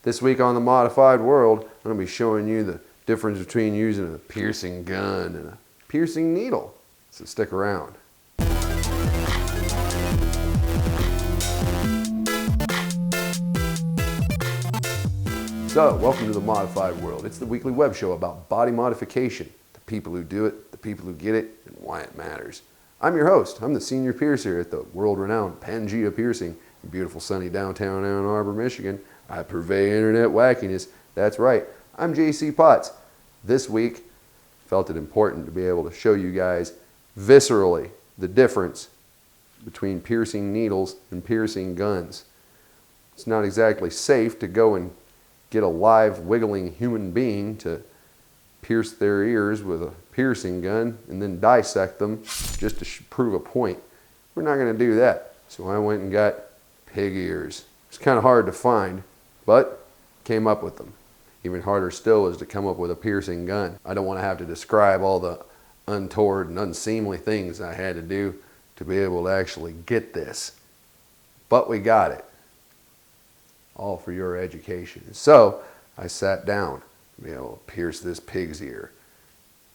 This week on the Modified World, I'm going to be showing you the difference between using a piercing gun and a piercing needle. So stick around. So, welcome to the Modified World. It's the weekly web show about body modification, the people who do it, the people who get it, and why it matters. I'm your host. I'm the senior piercer at the world-renowned Pangea Piercing in beautiful sunny downtown Ann Arbor, Michigan. I purvey internet wackiness. That's right. I'm JC Potts. This week, felt it important to be able to show you guys viscerally the difference between piercing needles and piercing guns. It's not exactly safe to go and get a live wiggling human being to pierce their ears with a piercing gun and then dissect them just to prove a point. We're not going to do that. So I went and got pig ears. It's kind of hard to find, but came up with them. Even harder still is to come up with a piercing gun. I don't want to have to describe all the untoward and unseemly things I had to do to be able to actually get this. But we got it. All for your education. So I sat down to be able to pierce this pig's ear.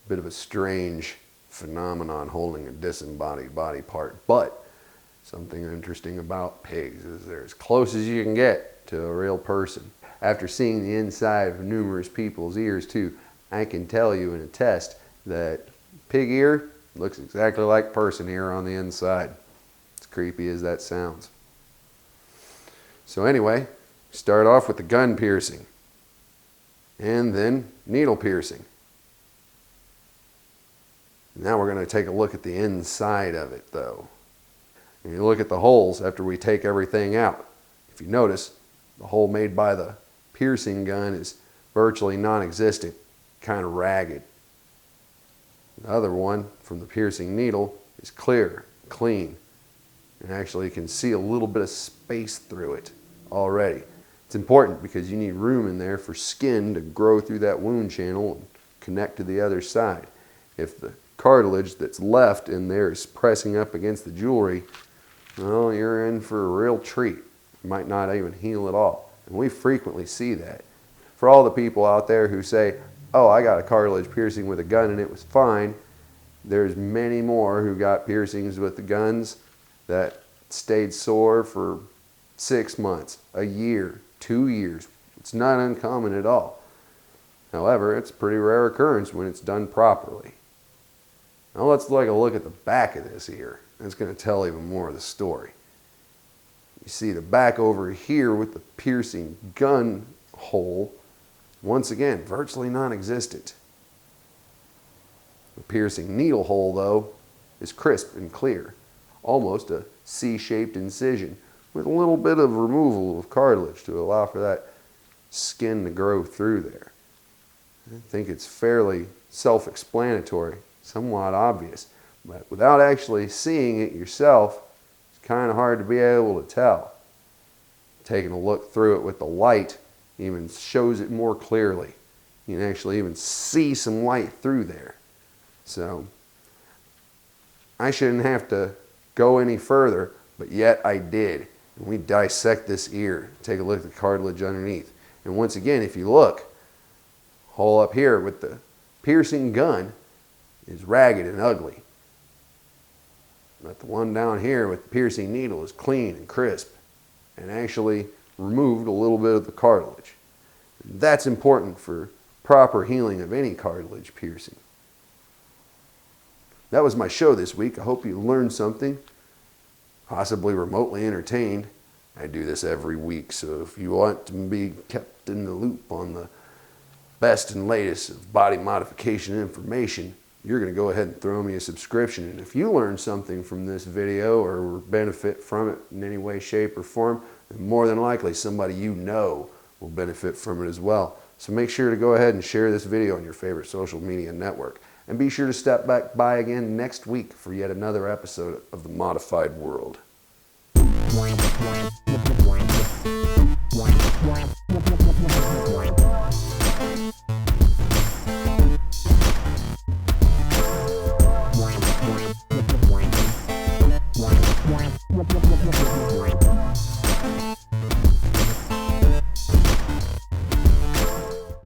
Bit of a strange phenomenon holding a disembodied body part, but something interesting about pigs is they're as close as you can get to a real person. After seeing the inside of numerous people's ears too, I can tell you and attest that pig ear looks exactly like person ear on the inside. As creepy as that sounds. So anyway, start off with the gun piercing and then needle piercing. Now we're going to take a look at the inside of it though. And you look at the holes after we take everything out. If you notice, the hole made by the piercing gun is virtually non-existent, kind of ragged. The other one from the piercing needle is clear, clean, and actually you can see a little bit of space through it already. It's important because you need room in there for skin to grow through that wound channel and connect to the other side. If the cartilage that's left in there is pressing up against the jewelry, well, you're in for a real treat. You might not even heal at all. And we frequently see that. For all the people out there who say, oh, I got a cartilage piercing with a gun and it was fine, there's many more who got piercings with the guns that stayed sore for 6 months, a year, 2 years. It's not uncommon at all. However, it's a pretty rare occurrence when it's done properly. Now let's take a look at the back of this ear. That's going to tell even more of the story. You see the back over here with the piercing gun hole, once again, virtually non-existent. The piercing needle hole, though, is crisp and clear, almost a C-shaped incision with a little bit of removal of cartilage to allow for that skin to grow through there. I think it's fairly self-explanatory, somewhat obvious, but without actually seeing it yourself, it's kind of hard to be able to tell. Taking a look through it with the light even shows it more clearly. You can actually even see some light through there. So I shouldn't have to go any further, but yet I did. And we dissect this ear, take a look at the cartilage underneath. And once again, if you look, hole up here with the piercing gun is ragged and ugly. But the one down here with the piercing needle is clean and crisp and actually removed a little bit of the cartilage. That's important for proper healing of any cartilage piercing. That was my show this week. I hope you learned something, possibly remotely entertained. I do this every week, so if you want to be kept in the loop on the best and latest of body modification information, you're going to go ahead and throw me a subscription. And if you learn something from this video or benefit from it in any way, shape, or form, then more than likely somebody you know will benefit from it as well. So make sure to go ahead and share this video on your favorite social media network. And be sure to step back by again next week for yet another episode of the Modified World.